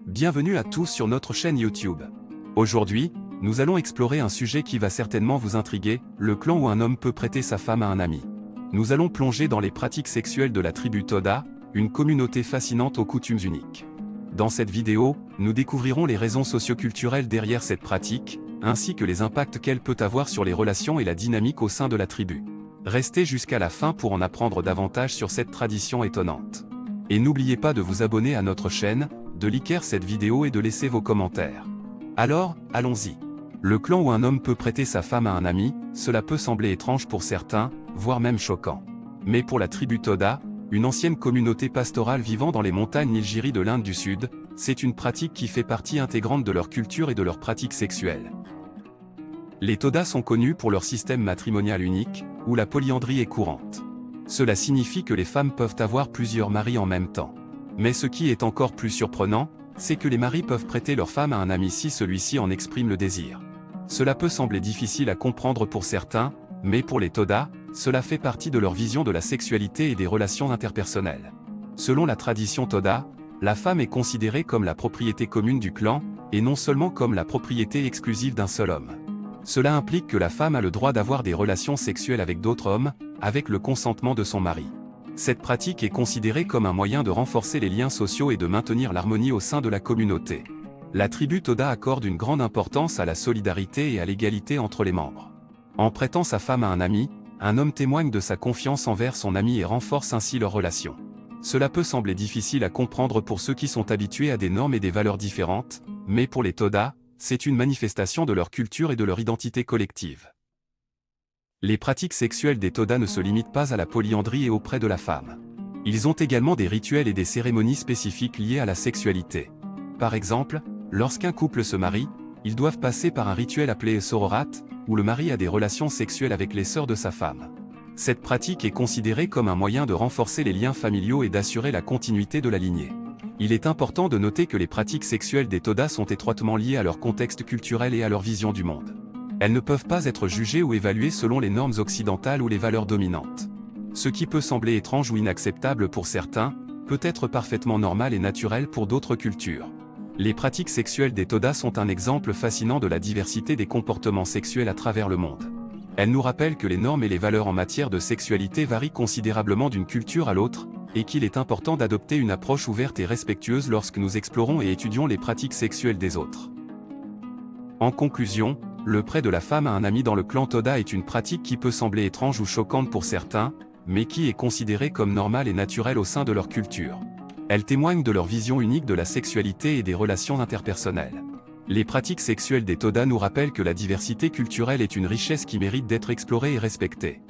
Bienvenue à tous sur notre chaîne YouTube. Aujourd'hui, nous allons explorer un sujet qui va certainement vous intriguer, le clan où un homme peut prêter sa femme à un ami. Nous allons plonger dans les pratiques sexuelles de la tribu Toda, une communauté fascinante aux coutumes uniques. Dans cette vidéo, nous découvrirons les raisons socioculturelles derrière cette pratique, ainsi que les impacts qu'elle peut avoir sur les relations et la dynamique au sein de la tribu. Restez jusqu'à la fin pour en apprendre davantage sur cette tradition étonnante. Et n'oubliez pas de vous abonner à notre chaîne, de liker cette vidéo et de laisser vos commentaires. Alors, allons-y. Le clan où un homme peut prêter sa femme à un ami, cela peut sembler étrange pour certains, voire même choquant. Mais pour la tribu Toda, une ancienne communauté pastorale vivant dans les montagnes Nilgiri de l'Inde du Sud, c'est une pratique qui fait partie intégrante de leur culture et de leurs pratiques sexuelles. Les Toda sont connus pour leur système matrimonial unique, où la polyandrie est courante. Cela signifie que les femmes peuvent avoir plusieurs maris en même temps. Mais ce qui est encore plus surprenant, c'est que les maris peuvent prêter leur femme à un ami si celui-ci en exprime le désir. Cela peut sembler difficile à comprendre pour certains, mais pour les Toda, cela fait partie de leur vision de la sexualité et des relations interpersonnelles. Selon la tradition Toda, la femme est considérée comme la propriété commune du clan, et non seulement comme la propriété exclusive d'un seul homme. Cela implique que la femme a le droit d'avoir des relations sexuelles avec d'autres hommes, avec le consentement de son mari. Cette pratique est considérée comme un moyen de renforcer les liens sociaux et de maintenir l'harmonie au sein de la communauté. La tribu Toda accorde une grande importance à la solidarité et à l'égalité entre les membres. En prêtant sa femme à un ami, un homme témoigne de sa confiance envers son ami et renforce ainsi leur relation. Cela peut sembler difficile à comprendre pour ceux qui sont habitués à des normes et des valeurs différentes, mais pour les Toda, c'est une manifestation de leur culture et de leur identité collective. Les pratiques sexuelles des Toda ne se limitent pas à la polyandrie et auprès de la femme. Ils ont également des rituels et des cérémonies spécifiques liées à la sexualité. Par exemple, lorsqu'un couple se marie, ils doivent passer par un rituel appelé sororat, où le mari a des relations sexuelles avec les sœurs de sa femme. Cette pratique est considérée comme un moyen de renforcer les liens familiaux et d'assurer la continuité de la lignée. Il est important de noter que les pratiques sexuelles des Toda sont étroitement liées à leur contexte culturel et à leur vision du monde. Elles ne peuvent pas être jugées ou évaluées selon les normes occidentales ou les valeurs dominantes. Ce qui peut sembler étrange ou inacceptable pour certains, peut être parfaitement normal et naturel pour d'autres cultures. Les pratiques sexuelles des Toda sont un exemple fascinant de la diversité des comportements sexuels à travers le monde. Elles nous rappellent que les normes et les valeurs en matière de sexualité varient considérablement d'une culture à l'autre, et qu'il est important d'adopter une approche ouverte et respectueuse lorsque nous explorons et étudions les pratiques sexuelles des autres. En conclusion, le prêt de la femme à un ami dans le clan Toda est une pratique qui peut sembler étrange ou choquante pour certains, mais qui est considérée comme normale et naturelle au sein de leur culture. Elle témoigne de leur vision unique de la sexualité et des relations interpersonnelles. Les pratiques sexuelles des Toda nous rappellent que la diversité culturelle est une richesse qui mérite d'être explorée et respectée.